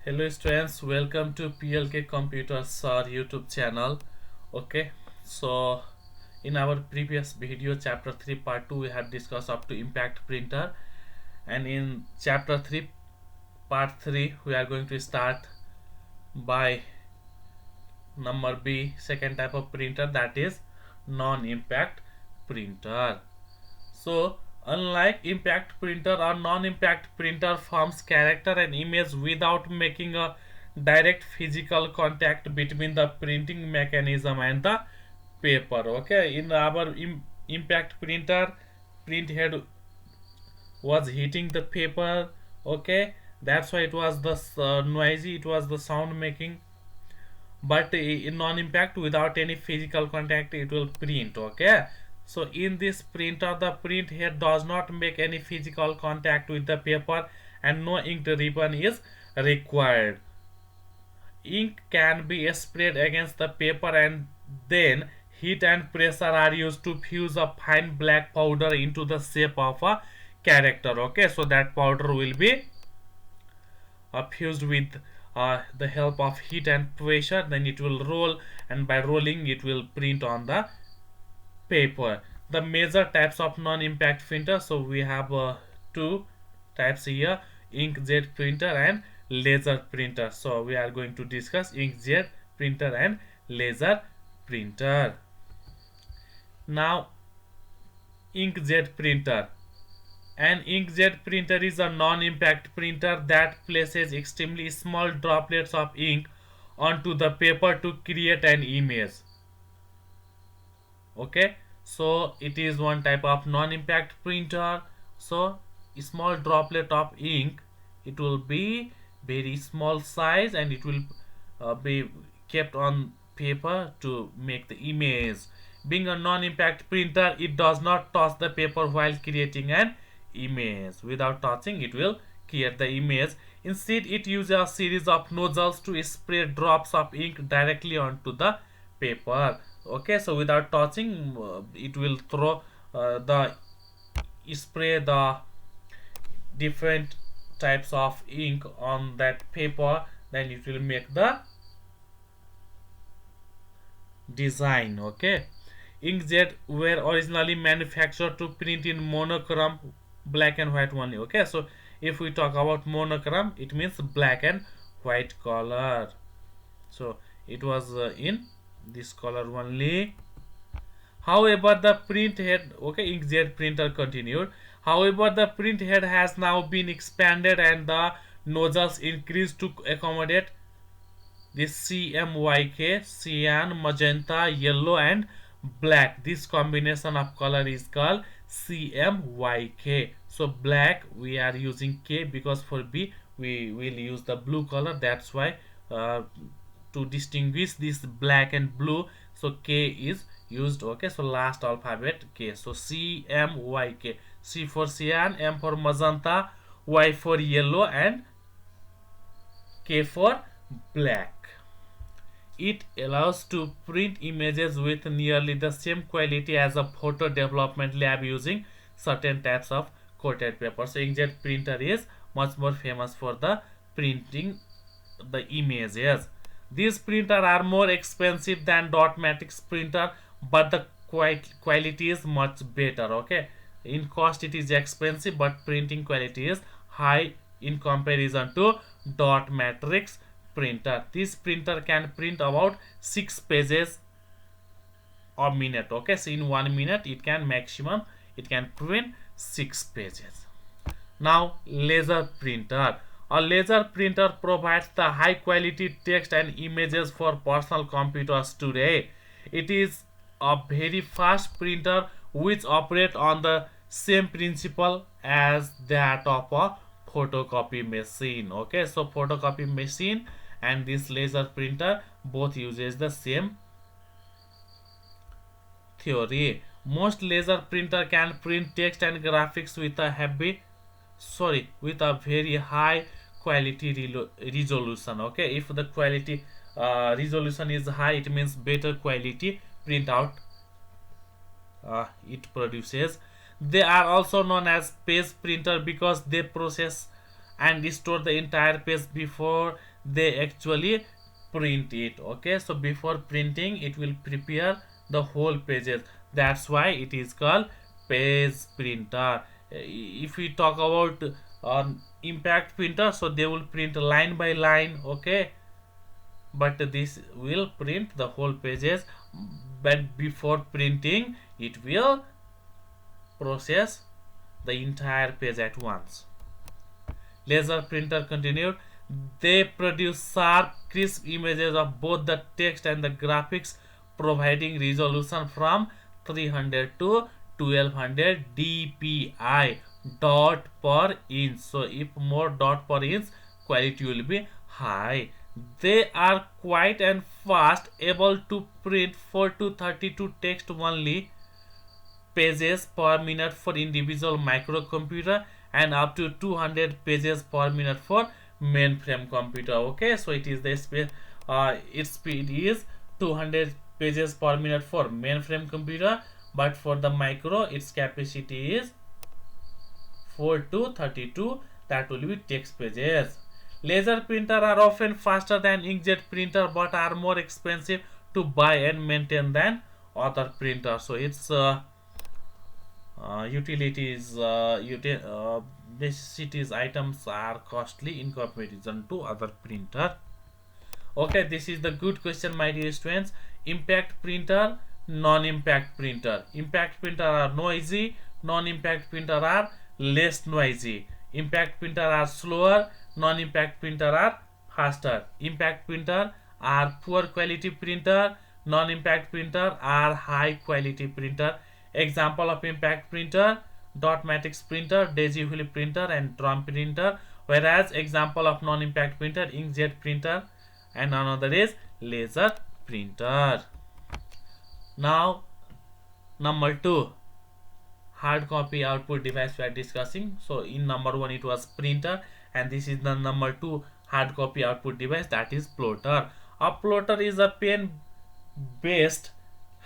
Hello students, welcome to PLK Computer Sir YouTube channel. Okay, so in our previous video chapter 3 part 2 we have discussed up to impact printer, and in chapter 3 part 3 we are going to start by number B, second type of printer, that is non-impact printer. So, unlike impact printer or non-impact printer forms character and image without making a direct physical contact between the printing mechanism and the paper. Okay, in our impact printer, print head was hitting the paper. Okay, that's why it was the noisy, it was the sound making. But in non-impact, without any physical contact, it will print. Okay, so in this printer the print head does not make any physical contact with the paper and no inked ribbon is required. Ink can be sprayed against the paper and then heat and pressure are used to fuse a fine black powder into the shape of a character. Okay, so that powder will be fused with the help of heat and pressure, then it will roll, and by rolling it will print on the paper. The major types of non-impact printer, so we have two types here: inkjet printer and laser printer. So we are going to discuss inkjet printer and laser printer. Now, inkjet printer. An inkjet printer is a non-impact printer that places extremely small droplets of ink onto the paper to create an image. Okay, so it is one type of non-impact printer. So a small droplet of ink, it will be very small size and it will be kept on paper to make the image. Being a non-impact printer, it does not touch the paper while creating an image. Without touching, it will create the image. Instead, it uses a series of nozzles to spray drops of ink directly onto the paper. Okay, so without touching, it will throw the spray the different types of ink on that paper, then it will make the design. Okay, inkjet were originally manufactured to print in monochrome, black and white only. Okay, so if we talk about monochrome, it means black and white color. So it was in this color only. However, the print head, okay, inkjet printer continued. However, the print head has now been expanded and the nozzles increased to accommodate this CMYK, cyan, magenta, yellow and black. This combination of color is called CMYK. So black we are using K, because for B we will use the blue color. That's why to distinguish this black and blue, so K is used. Okay, so last alphabet K. So CMYK. C for cyan, M for magenta, Y for yellow and K for black. It allows to print images with nearly the same quality as a photo development lab using certain types of coated paper. So inkjet printer is much more famous for the printing the images. These printers are more expensive than Dotmatics printer, but the quality is much better. Okay, in cost it is expensive, but printing quality is high in comparison to Dotmatics printer. This printer can print about 6 pages a minute. Okay, so in 1 minute it can maximum, it can print 6 pages. Now, laser printer. A laser printer provides the high quality text and images for personal computers today. It is a very fast printer which operates on the same principle as that of a photocopy machine. Okay, so photocopy machine and this laser printer both uses the same theory. Most laser printer can print text and graphics with a very high quality resolution. Okay, if the quality resolution is high, it means better quality printout it produces. They are also known as page printer because they process and store the entire page before they actually print it. Okay, so before printing it will prepare the whole pages. That's why it is called page printer. If we talk about impact printer, so they will print line by line. Okay, but this will print the whole pages, but before printing it will process the entire page at once. Laser printer continued. They produce sharp, crisp images of both the text and the graphics, providing resolution from 300 to 1200 dpi dot per inch. So if more dot per inch, quality will be high. They are quiet and fast, able to print 4 to 32 text only pages per minute for individual microcomputer and up to 200 pages per minute for mainframe computer. Okay, so it is the speed, its speed is 200 pages per minute for mainframe computer, but for the micro its capacity is 4 to 32, that will be text pages. Laser printer are often faster than inkjet printer but are more expensive to buy and maintain than other printers. So its utilities, necessities items are costly in comparison to other printer. Okay, this is the good question, my dear students. Impact printer, non-impact printer. Impact printer are noisy, non-impact printer are less noisy. Impact printer are slower, non-impact printer are faster. Impact printer are poor quality printer, non-impact printer are high quality printer. Example of impact printer: dot matrix printer, daisy wheel printer, and drum printer. Whereas example of non-impact printer: inkjet printer, and another is laser printer. Now number 2, hard copy output device we are discussing. So in number 1 it was printer, and this is the number 2 hard copy output device, that is plotter. A plotter is a pen based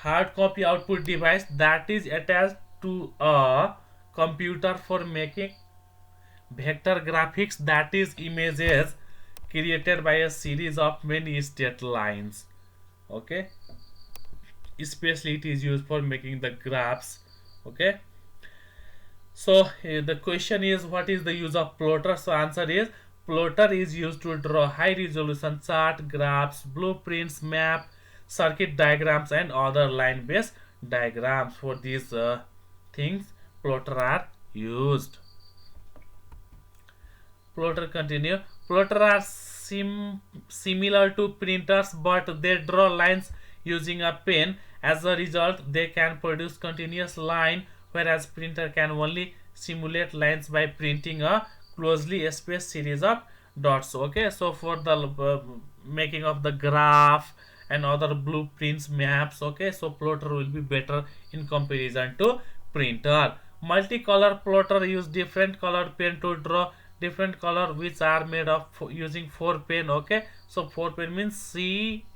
hard copy output device that is attached to a computer for making vector graphics, that is images created by a series of many straight lines. Okay, especially it is used for making the graphs. Okay, so the question is, what is the use of plotter? So answer is, plotter is used to draw high resolution chart, graphs, blueprints, map, circuit diagrams, and other line based diagrams. For these things plotter are used. Plotter continue. Plotter are similar to printers, but they draw lines using a pen. As a result, they can produce continuous line, whereas printer can only simulate lines by printing a closely spaced series of dots. Okay, so for the making of the graph and other blueprints, maps, okay, so plotter will be better in comparison to printer. Multicolor plotter use different color pen to draw different color, which are made of using 4 pen. Okay, so 4 pen means CMYK: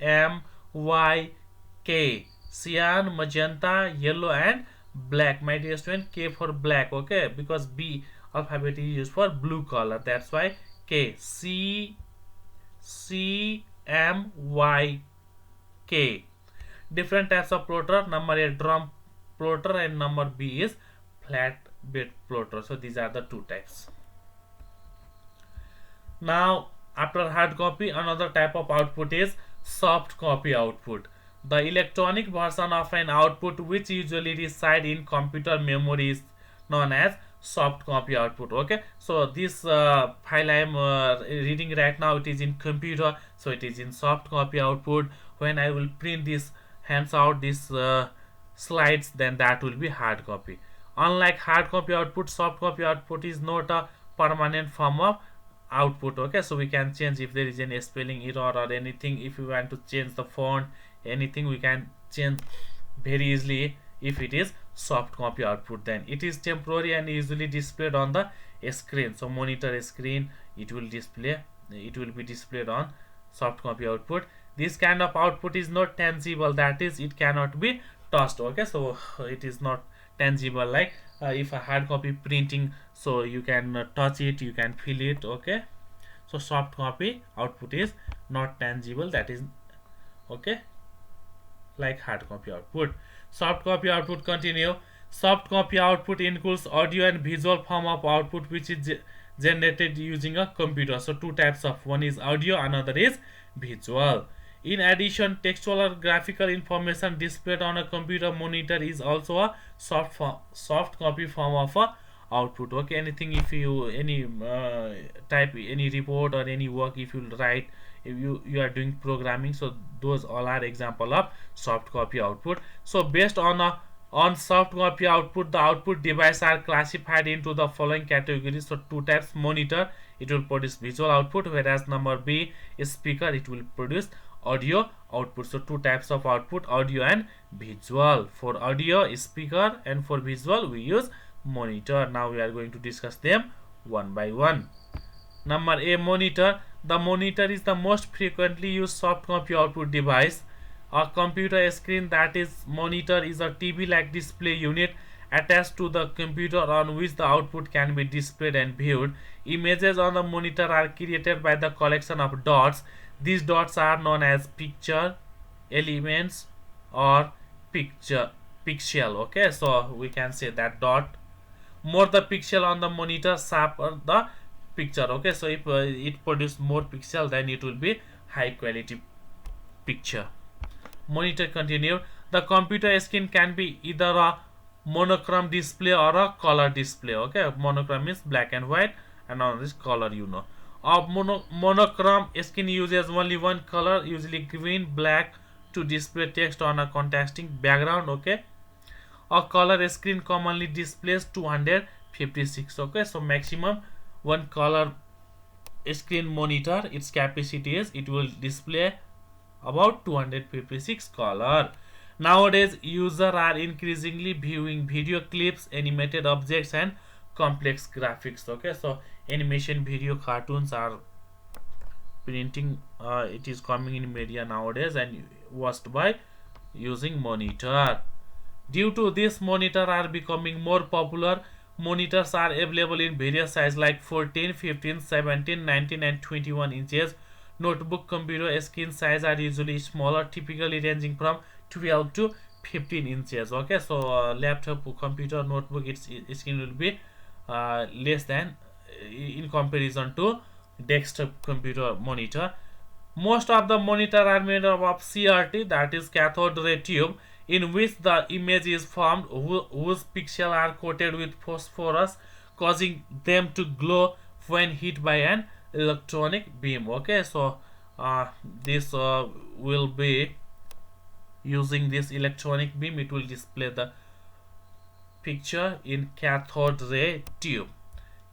cyan, magenta, yellow, and black. My dear student, K for black. Okay, because B alphabet is used for blue color, that's why K. CMYK. Different types of plotter: number A drum plotter and number B is flat bed plotter. So these are the 2 types. Now after hard copy, another type of output is soft copy output, the electronic version of an output which usually reside in computer memory is known as soft copy output. Okay, so this file I am reading right now, it is in computer, so it is in soft copy output. When I will print this hands out this slides, then that will be hard copy. Unlike hard copy output, soft copy output is not a permanent form of output. Okay, so we can change if there is any spelling error or anything. If we want to change the font, anything, we can change very easily. If it is soft copy output, then it is temporary and usually displayed on the screen. So monitor screen, it will be displayed on soft copy output. This kind of output is not tangible, that is it cannot be touched. Okay, so it is not tangible, like if a hard copy printing, so you can touch it, you can feel it. Okay, so soft copy output is not tangible, that is okay, like hard copy output. Soft copy output continue. Soft copy output includes audio and visual form of output which is generated using a computer. So two types of, one is audio, another is visual. In addition, textual or graphical information displayed on a computer monitor is also a soft copy form of a output. Okay, anything, if you any type any report or any work, if you write, if you are doing programming, so those all are example of soft copy output. So based on soft copy output, the output device are classified into the following categories. So two types: monitor, it will produce visual output, whereas number B is speaker, it will produce audio output. So two types of output, audio and visual. For audio is speaker, and for visual we use monitor. Now we are going to discuss them one by one. Number A, monitor. The monitor is the most frequently used soft copy output device. A computer screen, that is monitor, is a TV-like display unit attached to the computer on which the output can be displayed and viewed. Images on the monitor are created by the collection of dots. These dots are known as picture elements or pixel. Okay, so we can say that dot, more the pixel on the monitor, sharper the picture. Okay, so if it produce more pixel, then it will be high quality picture. Monitor continued. The computer screen can be either a monochrome display or a color display. Okay, monochrome means black and white, and on this color, you know. A monochrome screen uses only one color, usually green, black, to display text on a contrasting background. Okay, a color screen commonly displays 256. Okay, so maximum one color screen monitor, its capacity is, it will display about 256 color. Nowadays users are increasingly viewing video clips, animated objects and complex graphics. Okay, so animation, video, cartoons are printing, it is coming in media nowadays and watched by using monitor. Due to this, monitors are becoming more popular. Monitors are available in various sizes like 14, 15, 17, 19 and 21 inches. Notebook computer screen size are usually smaller, typically ranging from 12 to 15 inches. Okay, so laptop, computer, notebook, its screen will be less than in comparison to desktop computer monitor. Most of the monitor are made up of CRT, that is cathode ray tube, in which the image is formed, whose pixels are coated with phosphorus, causing them to glow when hit by an electronic beam. Okay, so this will be using this electronic beam, it will display the picture in cathode ray tube.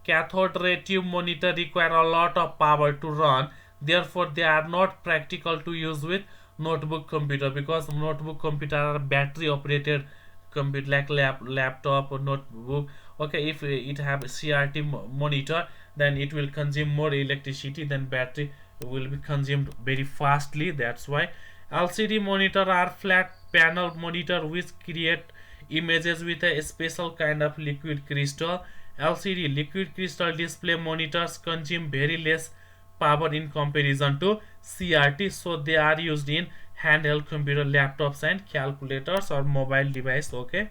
Cathode ray tube monitor require a lot of power to run, therefore they are not practical to use with notebook computer, because notebook computer are battery operated computer like laptop or notebook. Okay, if it have CRT monitor, then it will consume more electricity, then battery will be consumed very fastly. That's why LCD monitor are flat panel monitor which create images with a special kind of liquid crystal. LCD liquid crystal display monitors consume very less power in comparison to CRT, so they are used in handheld computer, laptops and calculators or mobile device. Okay,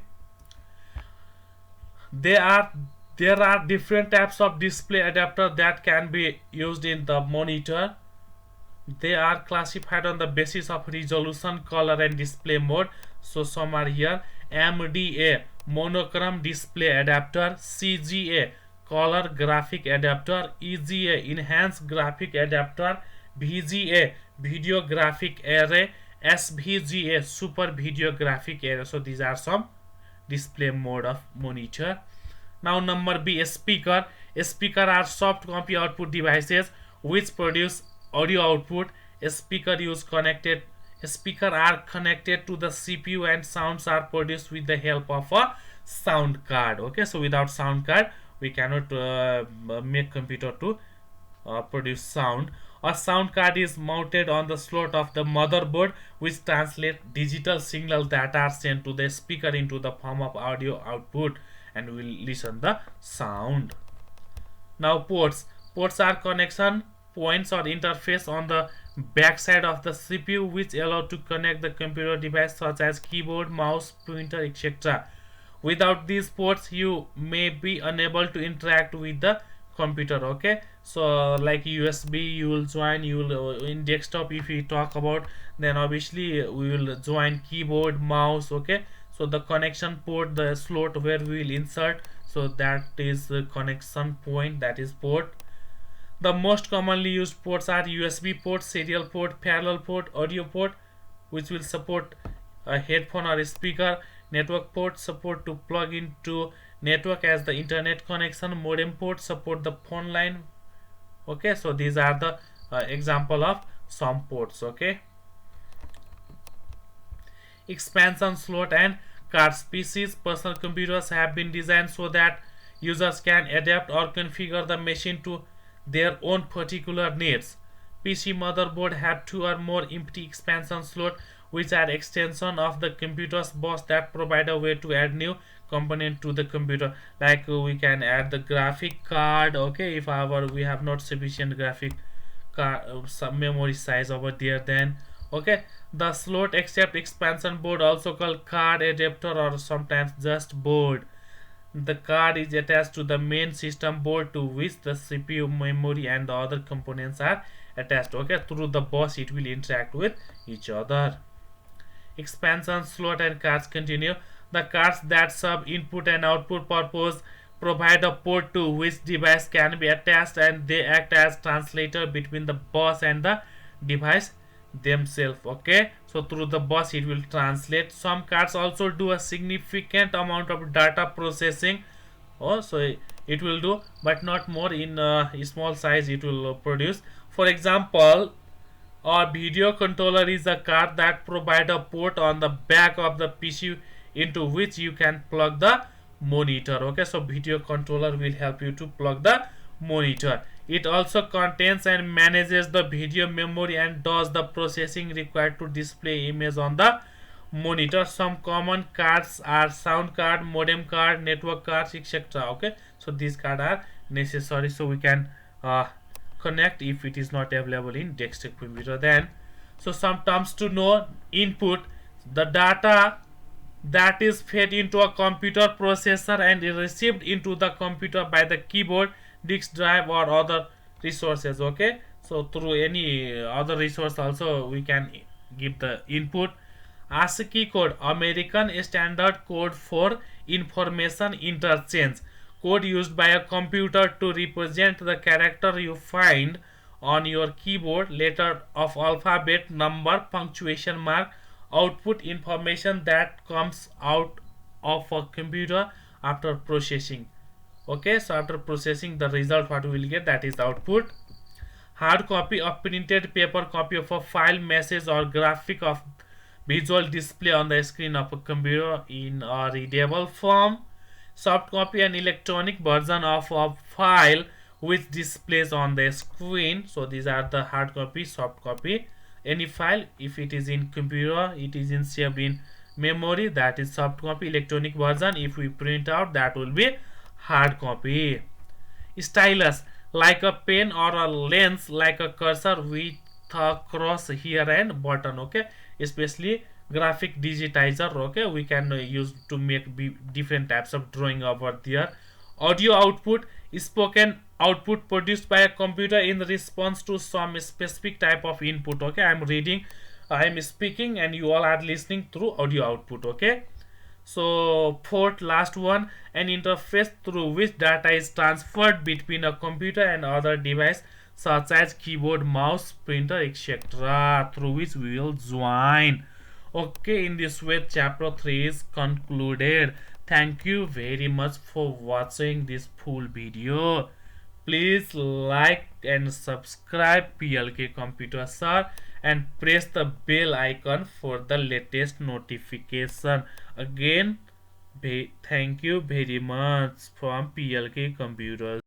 there are different types of display adapter that can be used in the monitor. They are classified on the basis of resolution, color and display mode. So some are here: MDA monochrome display adapter, CGA color graphic adapter, EGA enhanced graphic adapter, VGA video graphic array, SVGA super video graphic array. So these are some display mode of monitor. Now number B, speaker. Speaker are soft copy output devices which produce audio output. Speaker are connected to the CPU and sounds are produced with the help of a sound card. Okay, so without sound card we cannot make computer to produce sound. A sound card is mounted on the slot of the motherboard, which translates digital signals that are sent to the speaker into the form of audio output, and will listen the sound. Now ports. Ports are connection points or interface on the backside of the CPU which allow to connect the computer device such as keyboard, mouse, printer, etc. Without these ports, you may be unable to interact with the computer. Okay, so like USB, you will join. You will in desktop. If we talk about, then obviously we will join keyboard, mouse. Okay, so the connection port, the slot where we will insert, so that is the connection point, that is port. The most commonly used ports are USB port, serial port, parallel port, audio port, which will support a headphone or a speaker. Network port support to plug into network as the internet connection. Modem port support the phone line. Okay, so these are the example of some ports. Okay, expansion slot and cards. PCs, personal computers, have been designed so that users can adapt or configure the machine to their own particular needs. PC motherboard have 2 or more empty expansion slots, which are extension of the computer's bus that provide a way to add new component to the computer. Like we can add the graphic card. Okay, if we have not sufficient graphic card some memory size over there, then okay, the slot accept expansion board, also called card adapter or sometimes just board. The card is attached to the main system board to which the CPU, memory and the other components are attached. Okay, through the bus it will interact with each other. Expansion slot and cards continue. The cards that serve input and output purpose provide a port to which device can be attached, and they act as translator between the bus and the device themselves. Okay, so through the bus it will translate. Some cards also do a significant amount of data processing. Oh, so it will do, but not more. In small size it will produce. For example, a video controller is a card that provide a port on the back of the PC into which you can plug the monitor. Okay, so video controller will help you to plug the monitor. It also contains and manages the video memory and does the processing required to display image on the monitor. Some common cards are sound card, modem card, network cards, etc. Okay, so these cards are necessary, so we can connect if it is not available in desktop computer. Then, so some terms to know: input, the data that is fed into a computer processor and is received into the computer by the keyboard, disk drive or other resources. Okay, so through any other resource also we can give the input. ASCII code, American Standard Code for Information Interchange, code used by a computer to represent the character you find on your keyboard, letter of alphabet, number, punctuation mark. Output, information that comes out of a computer after processing. Okay, so after processing, the result what we will get, that is output. Hard copy of printed paper, copy of a file, message or graphic of visual display on the screen of a computer in a readable form. Soft copy, an electronic version of a file which displays on the screen. So these are the hard copy, soft copy. Any file, if it is in computer, it is in saved in memory, that is soft copy. Electronic version, if we print out, that will be hard copy. Stylus, like a pen, or a lens like a cursor with a cross here and button. Okay, especially graphic digitizer. Okay, we can use to make different types of drawing over there. Audio output, spoken output produced by a computer in response to some specific type of input. Okay, I am speaking and you all are listening through audio output. Okay, so fourth, last one, an interface through which data is transferred between a computer and other device such as keyboard, mouse, printer, etc., through which we will join. Okay, in this way chapter 3 is concluded. Thank you very much for watching this full video. Please like and subscribe PLK Computer Sir and press the bell icon for the latest notification. Again, thank you very much from PLK Computers.